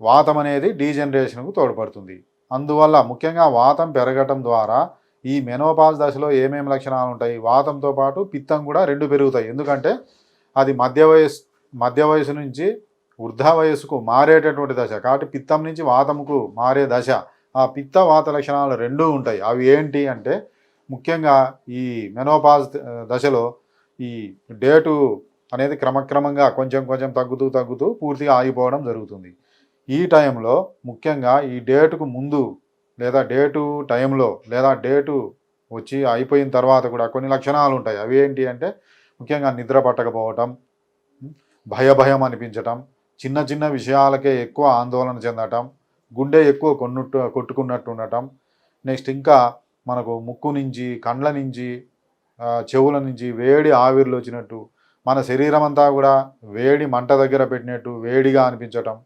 వాతం అనేది డీజనరేషన్కు తోడ్పడుతుంది. అందువల్ల ముఖ్యంగా వాతం పెరగటం ద్వారా ఈ మెనోపాజ్ దశలో ఏమేమి లక్షణాలు ఉంటాయి, వాతంతో పాటు పిత్తం కూడా రెండు పెరుగుతాయి. ఎందుకంటే అది మధ్య వయసు నుంచి వృద్ధ వయసుకు మారేటటువంటి దశ కాబట్టి పిత్తం నుంచి వాతంకు మారే దశ. ఆ పిత్త వాత లక్షణాలు రెండూ ఉంటాయి. అవి ఏంటి అంటే ముఖ్యంగా ఈ మెనోపాజ్ దశలో ఈ డేటు అనేది క్రమక్రమంగా కొంచెం తగ్గుతూ పూర్తిగా ఆగిపోవడం జరుగుతుంది. ఈ టైంలో ముఖ్యంగా ఈ డేటుకు ముందు లేదా డేటు టైంలో లేదా డేటు వచ్చి అయిపోయిన తర్వాత కూడా కొన్ని లక్షణాలు ఉంటాయి. అవి ఏంటి అంటే ముఖ్యంగా నిద్ర పట్టకపోవటం, భయం అనిపించటం, చిన్న విషయాలకే ఎక్కువ ఆందోళన చెందటం, గుండె ఎక్కువ కొట్టుకున్నట్టు ఉండటం, నెక్స్ట్ ఇంకా మనకు ముక్కు నుంచి కండ్ల నుంచి చెవుల నుంచి వేడి ఆవిర్లు వచ్చినట్టు, మన శరీరం అంతా కూడా వేడి మంట దగ్గర పెట్టినట్టు వేడిగా అనిపించటం,